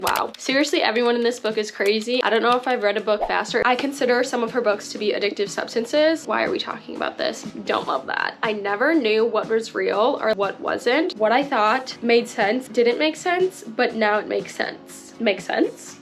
Wow. Seriously, everyone in this book is crazy. I don't know if I've read a book faster. I consider some of her books to be addictive substances. Why are we talking about this? Don't love that. I never knew what was real or what wasn't. What I thought made sense didn't make sense, but now it makes sense. Makes sense?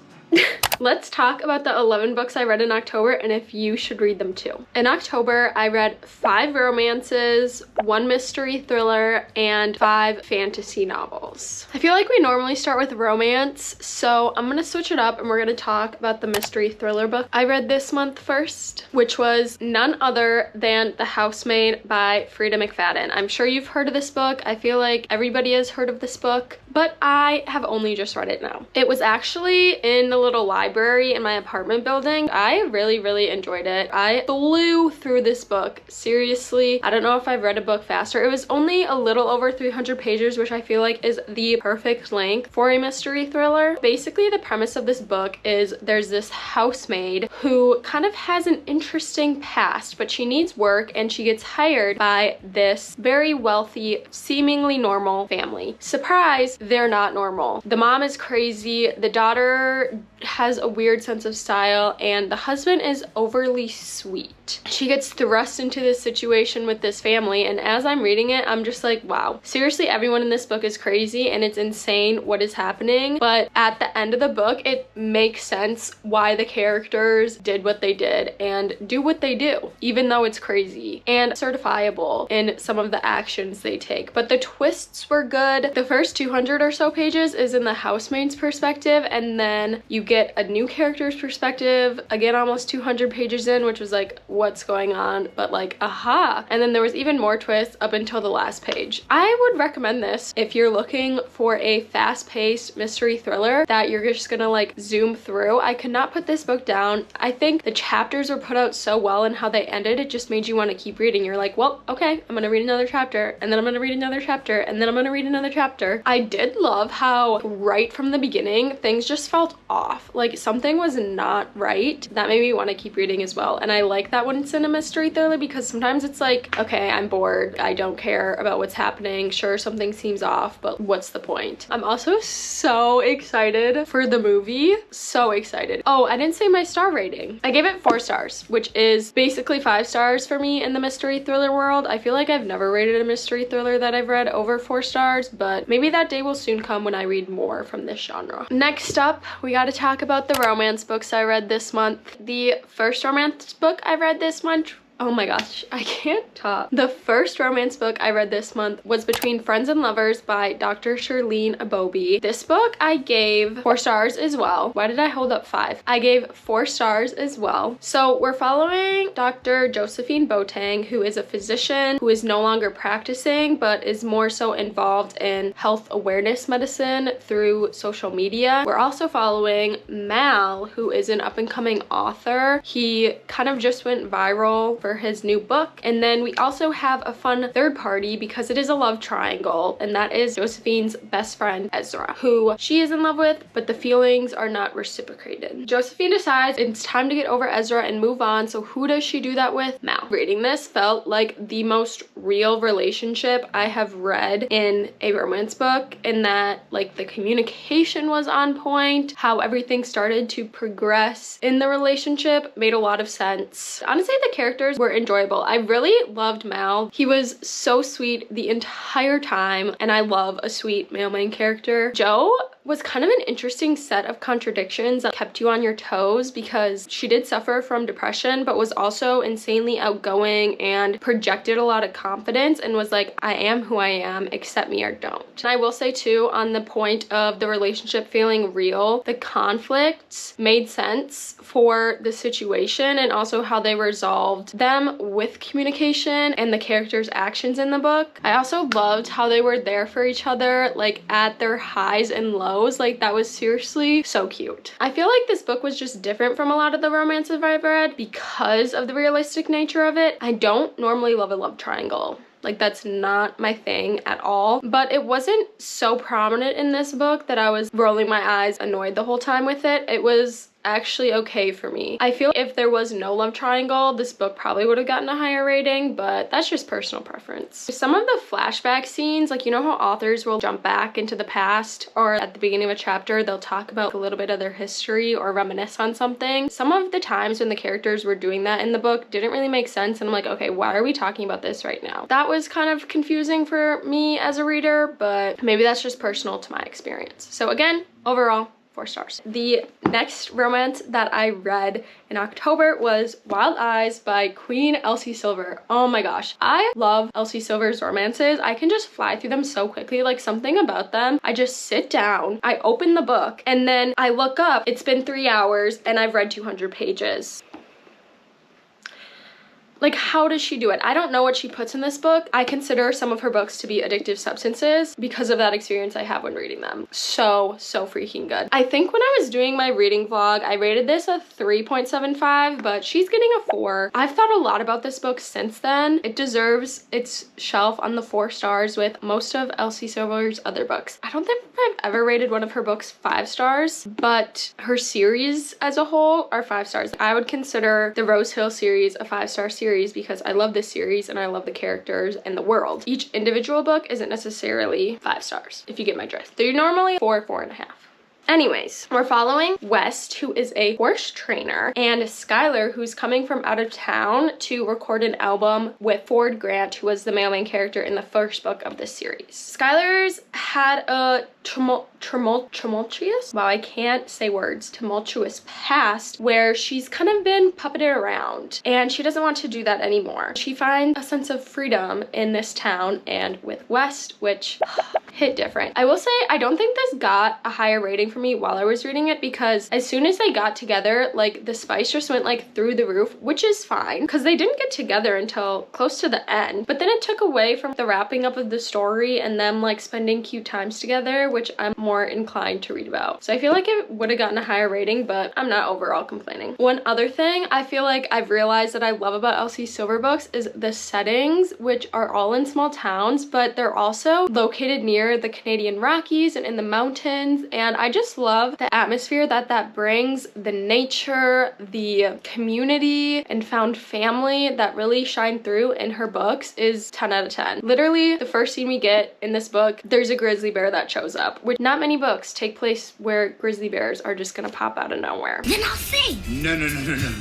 Let's talk about the 11 books I read in October and if you should read them too. In October, I read 5 romances, 1 mystery thriller, and 5 fantasy novels. I feel like we normally start with romance, so I'm gonna switch it up and we're gonna talk about the mystery thriller book I read this month first, which was none other than The Housemaid by Frida McFadden. I'm sure you've heard of this book. I feel like everybody has heard of this book, but I have only just read it now. It was actually in the little library in my apartment building. I really enjoyed it. I flew through this book. Seriously, I don't know if I've read a book faster. It was only a little over 300 pages, which I feel like is the perfect length for a mystery thriller. Basically, the premise of this book is there's this housemaid who kind of has an interesting past, but she needs work and she gets hired by this very wealthy, seemingly normal family. Surprise, they're not normal. The mom is crazy, the daughter has a weird sense of style, and the husband is overly sweet. She gets thrust into this situation with this family, and as I'm reading it, I'm just like, wow. Seriously, everyone in this book is crazy and it's insane what is happening, but at the end of the book, it makes sense why the characters did what they did and do what they do, even though it's crazy and certifiable in some of the actions they take. But the twists were good. The first 200 or so pages is in the housemaid's perspective, and then you get a new character's perspective, again almost 200 pages in, which was like, what's going on? But like, aha. And then there was even more twists up until the last page. I would recommend this if you're looking for a fast-paced mystery thriller that you're just gonna like zoom through. I could not put this book down. I think the chapters were put out so well and how they ended, it just made you want to keep reading. You're like, well, okay, I'm gonna read another chapter, and then I'm gonna read another chapter, and then I'm gonna read another chapter. I did love how right from the beginning, things just felt off. Like something was not right. That made me want to keep reading as well. And I like that when it's in a mystery thriller, because sometimes it's like, okay, I'm bored. I don't care about what's happening. Sure, something seems off, but what's the point? I'm also so excited for the movie. So excited. Oh, I didn't say my star rating. I gave it 4 stars, which is basically 5 stars for me in the mystery thriller world. I feel like I've never rated a mystery thriller that I've read over 4 stars, but maybe that day will soon come when I read more from this genre. Next up, we got to talk about the romance books I read this month. The first romance book I read this month, oh my gosh, I can't talk. The first romance book I read this month was Between Friends and Lovers by Dr. Shirlene Abobi. This book I gave 4 stars as well. Why did I hold up 5? I gave 4 stars as well. So we're following Dr. Josephine Boateng, who is a physician who is no longer practicing, but is more so involved in health awareness medicine through social media. We're also following Mal, who is an up-and-coming author. He kind of just went viral for his new book. And then we also have a fun third party because it is a love triangle, and that is Josephine's best friend Ezra, who she is in love with, but the feelings are not reciprocated. Josephine decides it's time to get over Ezra and move on, so who does she do that with? Mal. Reading this felt like the most real relationship I have read in a romance book, in that like the communication was on point, how everything started to progress in the relationship made a lot of sense. Honestly, the characters were enjoyable. I really loved Mal. He was so sweet the entire time, and I love a sweet male main character. Joe was kind of an interesting set of contradictions that kept you on your toes, because she did suffer from depression but was also insanely outgoing and projected a lot of confidence and was like, I am who I am, accept me or don't. And I will say too, on the point of the relationship feeling real, the conflicts made sense for the situation and also how they resolved them with communication and the characters' actions in the book. I also loved how they were there for each other, like at their highs and lows. Like that was seriously so cute. I feel like this book was just different from a lot of the romances I've read because of the realistic nature of it. I don't normally love a love triangle. Like that's not my thing at all, but it wasn't so prominent in this book that I was rolling my eyes annoyed the whole time with it. It was actually okay for me. I feel if there was no love triangle, this book probably would have gotten a higher rating, but that's just personal preference. Some of the flashback scenes, like, you know how authors will jump back into the past, or at the beginning of a chapter they'll talk about a little bit of their history or reminisce on something. Some of the times when the characters were doing that in the book didn't really make sense, and I'm like, okay, why are we talking about this right now? That was kind of confusing for me as a reader, but maybe that's just personal to my experience. So again, overall, 4 stars. The next romance that I read in October was Wild Eyes by Queen Elsie Silver. Oh my gosh, I love Elsie Silver's romances. I can just fly through them so quickly. Like, something about them, I just sit down, I open the book, and then I look up, it's been 3 hours and I've read 200 pages. Like, how does she do it? I don't know what she puts in this book. I consider some of her books to be addictive substances because of that experience I have when reading them. So freaking good. I think when I was doing my reading vlog, I rated this a 3.75, but she's getting a 4. I've thought a lot about this book since then. It deserves its shelf on the 4 stars with most of Elsie Silver's other books. I don't think I've ever rated one of her books 5 stars, but her series as a whole are 5 stars. I would consider the Rose Hill series a 5-star series because I love this series and I love the characters and the world. Each individual book isn't necessarily 5 stars, if you get my drift. They're normally 4.5. Anyways, we're following West, who is a horse trainer, and Skylar, who's coming from out of town to record an album with Ford Grant, who was the main character in the first book of this series. Skylar's had a tumultuous, wow, I can't say words, tumultuous past where she's kind of been puppeted around, and she doesn't want to do that anymore. She finds a sense of freedom in this town and with West, which hit different. I will say, I don't think this got a higher rating for me while I was reading it, because as soon as they got together, like, the spice just went like through the roof, which is fine because they didn't get together until close to the end, but then it took away from the wrapping up of the story and them like spending cute times together, which I'm more inclined to read about. So I feel like it would have gotten a higher rating, but I'm not overall complaining. One other thing I feel like I've realized that I love about Elsie Silver books is the settings, which are all in small towns, but they're also located near the Canadian Rockies and in the mountains, and I just love the atmosphere that brings, the nature, the community, and found family that really shine through in her books is 10 out of 10. Literally, the first scene we get in this book, there's a grizzly bear that shows up, which not many books take place where grizzly bears are just gonna pop out of nowhere. Then I'll sing. No.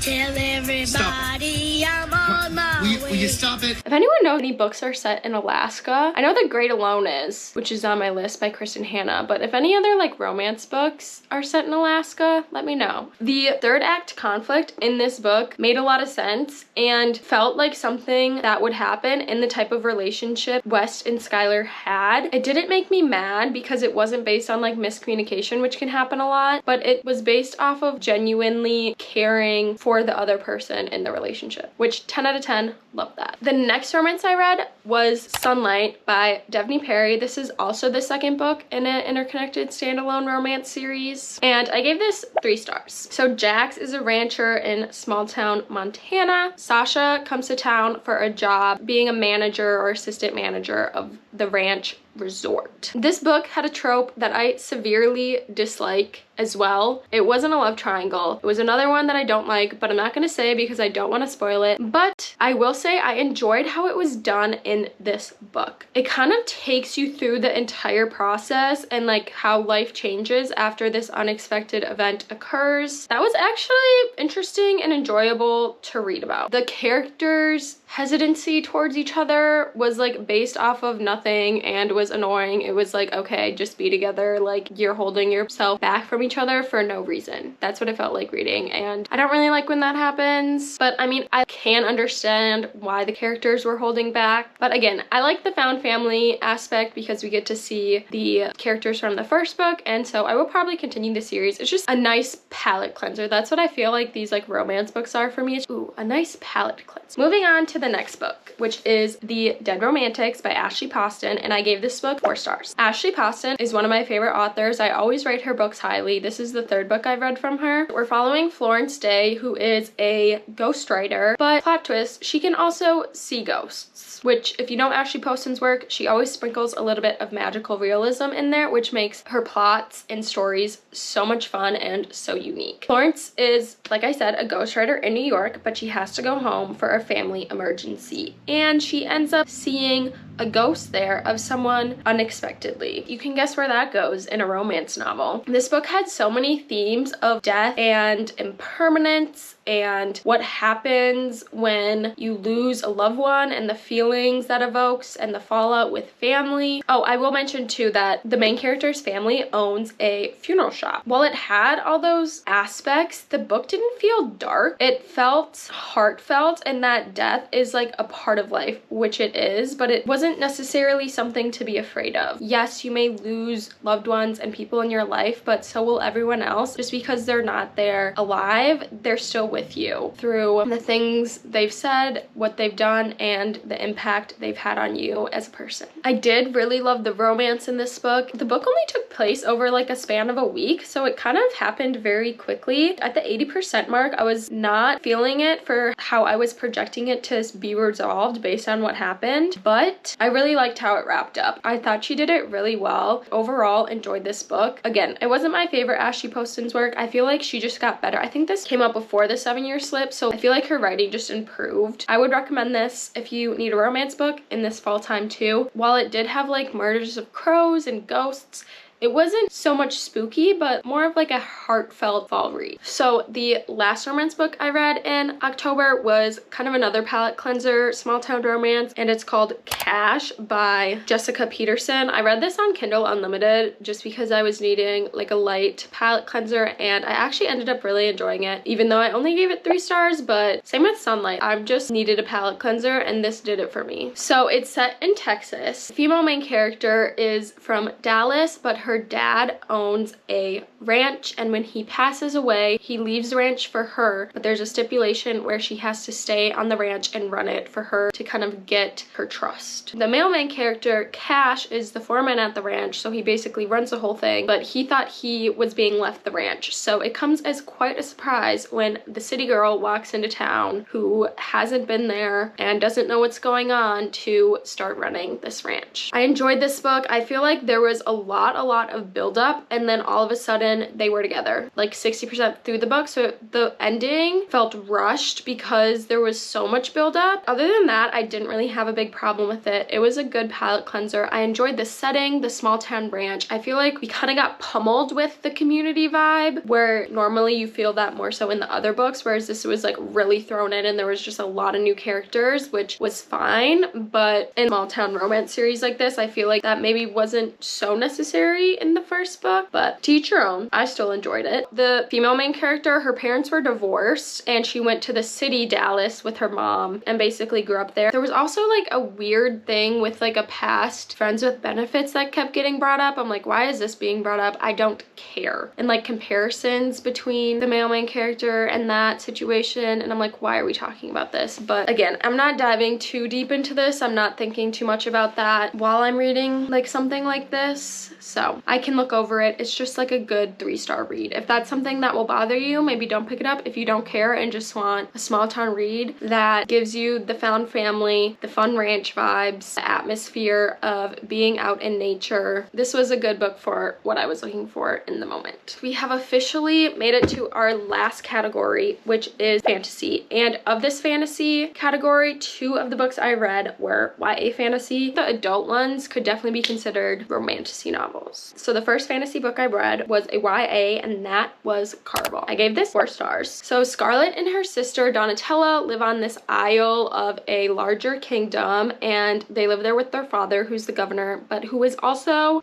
Tell everybody I'm on my way. Will you stop it? If anyone knows any books are set in Alaska, I know The Great Alone is, which is on my list by Kristen Hanna, but if any other like romance books are set in Alaska, let me know. The third act conflict in this book made a lot of sense and felt like something that would happen in the type of relationship West and Skylar had. It didn't make me mad because it wasn't based on like miscommunication, which can happen a lot, but it was based off of genuinely caring for the other person in the relationship, which 10 out of 10, love that. The next romance I read was Sunlight by Devney Perry. This is also the second book in an interconnected standalone romance series, and I gave this 3 stars. So Jax is a rancher in small town Montana. Sasha comes to town for a job being a manager or assistant manager of the ranch resort. This book had a trope that I severely dislike as well. It wasn't a love triangle. It was another one that I don't like, but I'm not gonna say because I don't want to spoil it. But I will say I enjoyed how it was done in this book. It kind of takes you through the entire process and like how life changes after this unexpected event occurs. That was actually interesting and enjoyable to read about. The characters' hesitancy towards each other was like based off of nothing and was annoying. It was like, okay, just be together, like you're holding yourself back from each other for no reason. That's what it felt like reading, and I don't really like when that happens, but I mean, I can understand why the characters were holding back. But again, I like the found family aspect because we get to see the characters from the first book, and so I will probably continue the series. It's just a nice palate cleanser. That's what I feel like these like romance books are for me. Ooh, a nice palate cleanser. Moving on to the next book, which is The Dead Romantics by Ashley Poston, and I gave this this book, 4 stars. Ashley Poston is one of my favorite authors. I always rate her books highly. This is the 3rd book I've read from her. We're following Florence Day, who is a ghostwriter, but plot twist, she can also see ghosts, which if you know Ashley Poston's work, she always sprinkles a little bit of magical realism in there, which makes her plots and stories so much fun and so unique. Florence is, like I said, a ghostwriter in New York, but she has to go home for a family emergency, and she ends up seeing a ghost there of someone unexpectedly. You can guess where that goes in a romance novel. This book had so many themes of death and impermanence and what happens when you lose a loved one and the feelings that evokes and the fallout with family. Oh, I will mention too that the main character's family owns a funeral shop. While it had all those aspects, the book didn't feel dark. It felt heartfelt, and that death is like a part of life, which it is, but it wasn't necessarily something to be afraid of. Yes, you may lose loved ones and people in your life, but so will everyone else. Just because they're not there alive, they're still with you through the things they've said, what they've done, and the impact they've had on you as a person. I did really love the romance in this book. The book only took place over like a span of a week, so it kind of happened very quickly. At the 80% mark, I was not feeling it for how I was projecting it to be resolved based on what happened, but I really liked how it wrapped up. I thought she did it really well. Overall, enjoyed this book. Again, it wasn't my favorite Ashley Poston's work. I feel like she just got better. I think this came out before the 7-Year Slip, so I feel like her writing just improved. I would recommend this if you need a romance book in this fall time too. While it did have like murders of crows and ghosts, it wasn't so much spooky, but more of like a heartfelt fall read. So the last romance book I read in October was kind of another palate cleanser, small town romance, and it's called Cash by Jessica Peterson. I read this on Kindle Unlimited just because I was needing like a light palate cleanser, and I actually ended up really enjoying it, even though I only gave it 3 stars, but same with Sunlight. I just needed a palate cleanser, and this did it for me. So it's set in Texas. The female main character is from Dallas, but her dad owns a ranch, and when he passes away, he leaves the ranch for her, but there's a stipulation where she has to stay on the ranch and run it for her to kind of get her trust. The male main character, Cash, is the foreman at the ranch, so he basically runs the whole thing, but he thought he was being left the ranch, so it comes as quite a surprise when the city girl walks into town who hasn't been there and doesn't know what's going on to start running this ranch. I enjoyed this book. I feel like there was a lot of build up, and then all of a sudden they were together like 60% through the book, so the ending felt rushed because there was so much build up. Other than that, I didn't really have a big problem with it. It was a good palate cleanser. I enjoyed the setting, the small town ranch. I feel like we kind of got pummeled with the community vibe, where normally you feel that more so in the other books, whereas this was like really thrown in and there was just a lot of new characters, which was fine. But in small town romance series like this, I feel like that maybe wasn't so necessary in the first book, but to each your own. I still enjoyed it. The female main character, her parents were divorced and she went to the city, Dallas, with her mom and basically grew up there. There was also like a weird thing with like a past friends with benefits that kept getting brought up. I'm like, why is this being brought up? I don't care. And like comparisons between the male main character and that situation, and I'm like, why are we talking about this? But again, I'm not diving too deep into this. I'm not thinking too much about that while I'm reading like something like this, so I can look over it. It's just like a good 3-star read. If that's something that will bother you, maybe don't pick it up. If you don't care and just want a small town read that gives you the found family, the fun ranch vibes, the atmosphere of being out in nature, this was a good book for what I was looking for in the moment. We have officially made it to our last category, which is fantasy. And of this fantasy category, 2 of the books I read were YA fantasy. The adult ones could definitely be considered romantasy novels. So the first fantasy book I read was a YA, and that was Caraval. I gave this 4 stars. So Scarlett and her sister Donatella live on this isle of a larger kingdom, and they live there with their father, who's the governor, but who is also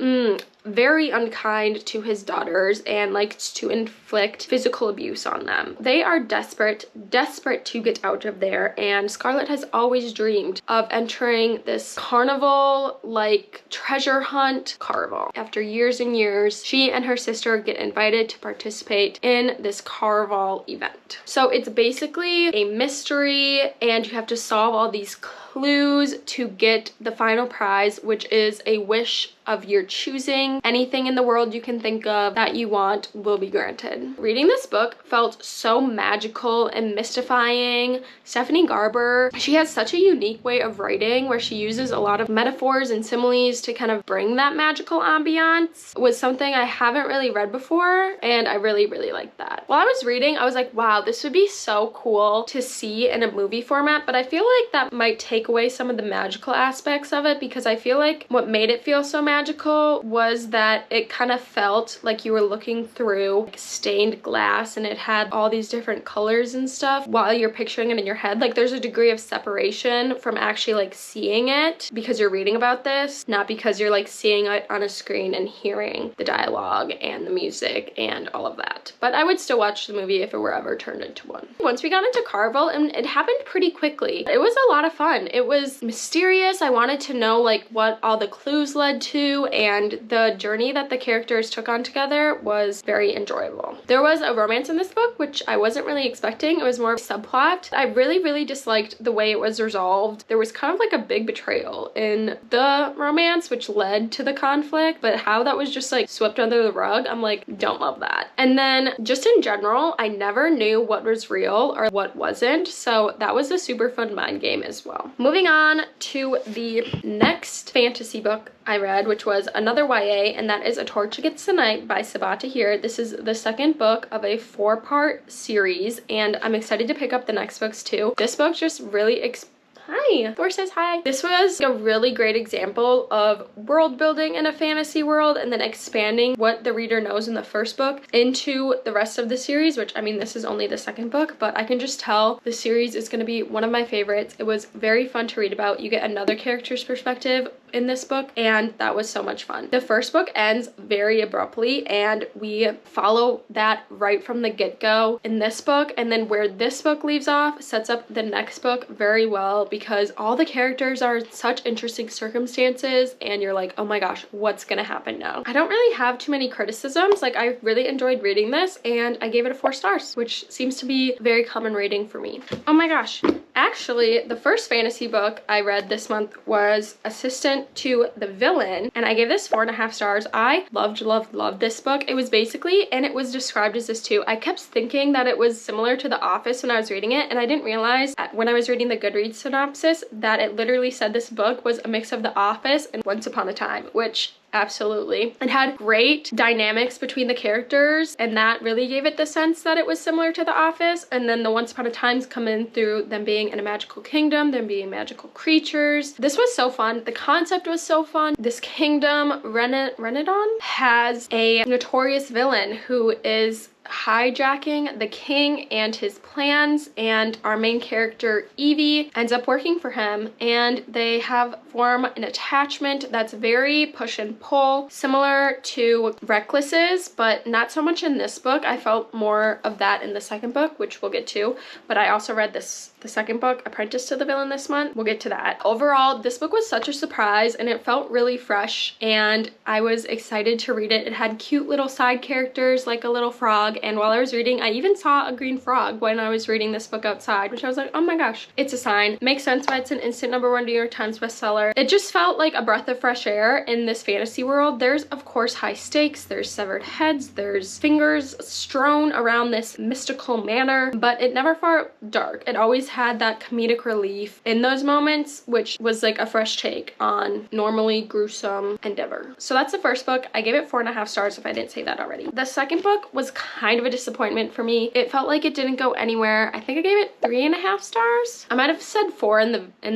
very unkind to his daughters and likes to inflict physical abuse on them. They are desperate to get out of there, and Scarlett has always dreamed of entering this carnival like treasure hunt Caraval. After years and years, she and her sister get invited to participate in this Caraval event. So it's basically a mystery, and you have to solve all these clues to get the final prize, which is a wish of your choosing. Anything in the world you can think of that you want will be granted. Reading this book felt so magical and mystifying. Stephanie Garber, she has such a unique way of writing where she uses a lot of metaphors and similes to kind of bring that magical ambiance. It was something I haven't really read before, and I really liked that. While I was reading, I was like, wow, this would be so cool to see in a movie format, but I feel like that might take away some of the magical aspects of it, because I feel like what made it feel so magical was that it kind of felt like you were looking through like stained glass, and it had all these different colors and stuff while you're picturing it in your head. Like there's a degree of separation from actually like seeing it because you're reading about this, not because you're like seeing it on a screen and hearing the dialogue and the music and all of that. But I would still watch the movie if it were ever turned into one. Once we got into Carvel, and it happened pretty quickly, it was a lot of fun. It was mysterious. I wanted to know like what all the clues led to, and the journey that the characters took on together was very enjoyable. There was a romance in this book, which I wasn't really expecting. It was more of a subplot. I really disliked the way it was resolved. There was kind of like a big betrayal in the romance, which led to the conflict, but how that was just like swept under the rug, I'm like, don't love that. And then just in general, I never knew what was real or what wasn't, so that was a super fun mind game as well. Moving on to the next fantasy book I read, which was another YA, and that is A Torch Against the Night by Sabaa Tahir. This is the second book of a 4-part series, and I'm excited to pick up the next books too. This book just really Hi, Thor says hi. This was a really great example of world building in a fantasy world and then expanding what the reader knows in the first book into the rest of the series, which I mean, this is only the second book, but I can just tell the series is going to be one of my favorites. It was very fun to read about. You get another character's perspective in this book, and that was so much fun. The first book ends very abruptly, and we follow that right from the get-go in this book, and then where this book leaves off sets up the next book very well, because all the characters are in such interesting circumstances, and you're like, oh my gosh, what's gonna happen now? I don't really have too many criticisms. Like, I really enjoyed reading this, and I gave it a 4 stars, which seems to be a very common rating for me. Oh my gosh. Actually, the first fantasy book I read this month was Assistant to the Villain, and I gave this 4.5 stars. I loved this book. It was basically, and it was described as this too, I kept thinking that it was similar to The Office when I was reading it, and I didn't realize when I was reading the Goodreads synopsis that it literally said this book was a mix of The Office and Once Upon a Time, which absolutely. It had great dynamics between the characters, and that really gave it the sense that it was similar to The Office. And then the Once Upon a Times come in through them being in a magical kingdom, them being magical creatures. This was so fun. The concept was so fun. This kingdom, Renedon, has a notorious villain who is hijacking the king and his plans, and our main character Evie ends up working for him, and they form an attachment that's very push and pull, similar to Reckless's, but not so much in this book. I felt more of that in the second book, which we'll get to, but I also read the second book, Apprentice to the Villain, this month. We'll get to that. Overall, this book was such a surprise, and it felt really fresh, and I was excited to read it. It had cute little side characters like a little frog, and while I was reading, I even saw a green frog when I was reading this book outside, which I was like, oh my gosh, it's a sign. Makes sense why it's an instant #1 New York Times bestseller. It just felt like a breath of fresh air in this fantasy world. There's of course high stakes, there's severed heads, there's fingers strewn around this mystical manor, but it never felt dark. It always had that comedic relief in those moments, which was like a fresh take on normally gruesome endeavor. So that's the first book. I gave it 4.5 stars if I didn't say that already. The second book was kind of a disappointment for me. It felt like it didn't go anywhere. I think I gave it 3.5 stars. I might have said 4 in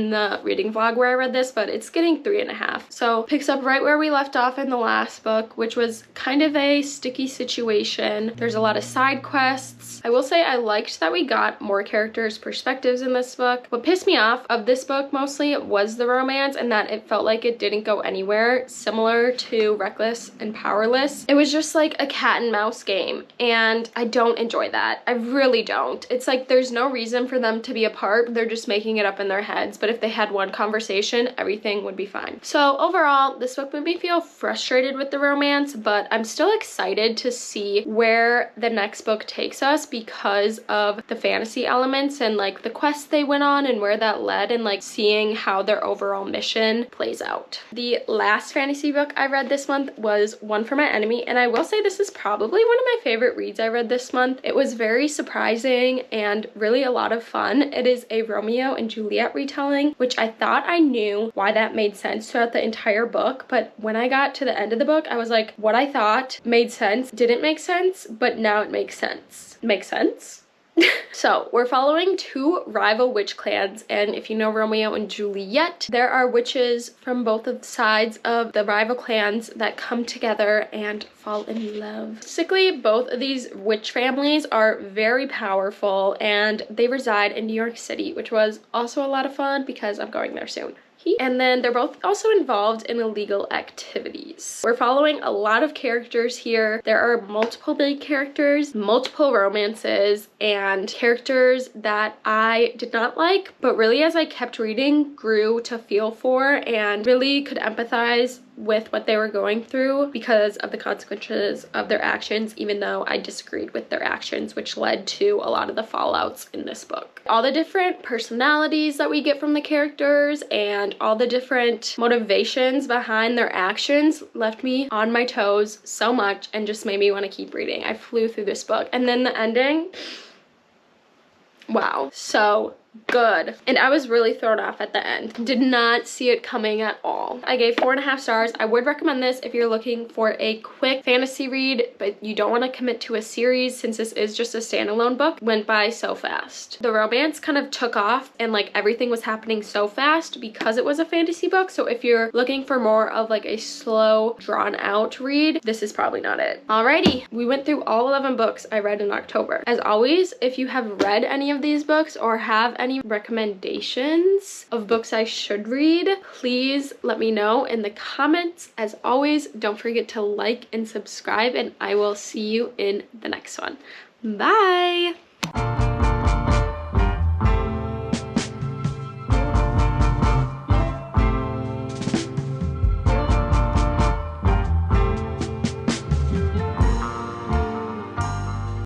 the reading vlog where I read this, but it's getting 3.5. So picks up right where we left off in the last book, which was kind of a sticky situation. There's a lot of side quests. I will say I liked that we got more characters' perspectives in this book. What pissed me off of this book mostly was the romance, and that it felt like it didn't go anywhere, similar to Reckless and Powerless. It was just like a cat and mouse game, and and I don't enjoy that. I really don't. It's like there's no reason for them to be apart. They're just making it up in their heads, but if they had one conversation, everything would be fine. So overall, this book made me feel frustrated with the romance, but I'm still excited to see where the next book takes us because of the fantasy elements and like the quests they went on and where that led, and like seeing how their overall mission plays out. The last fantasy book I read this month was One for My Enemy, and I will say this is probably one of my favorite reads I read this month. It was very surprising and really a lot of fun. It is a Romeo and Juliet retelling, which I thought I knew why that made sense throughout the entire book, but when I got to the end of the book, I was like, what I thought made sense didn't make sense, but now it makes sense. Makes sense? So we're following two rival witch clans, and if you know Romeo and Juliet, there are witches from both of the sides of the rival clans that come together and fall in love. Basically, both of these witch families are very powerful and they reside in New York City, which was also a lot of fun because I'm going there soon. And then they're both also involved in illegal activities. We're following a lot of characters here. There are multiple big characters, multiple romances, and characters that I did not like, but really as I kept reading, grew to feel for and really could empathize with what they were going through because of the consequences of their actions, even though I disagreed with their actions, which led to a lot of the fallouts in this book. All the different personalities that we get from the characters and all the different motivations behind their actions left me on my toes so much and just made me want to keep reading. I flew through this book. And then the ending, wow, so good. And I was really thrown off at the end. Did not see it coming at all. I gave 4.5 stars. I would recommend this if you're looking for a quick fantasy read, but you don't want to commit to a series since this is just a standalone book. Went by so fast. The romance kind of took off and like everything was happening so fast because it was a fantasy book. So if you're looking for more of like a slow, drawn out read, this is probably not it. Alrighty, we went through all 11 books I read in October. As always, if you have read any of these books or have any recommendations of books I should read, please let me know in the comments. As always, don't forget to like and subscribe, and I will see you in the next one. Bye!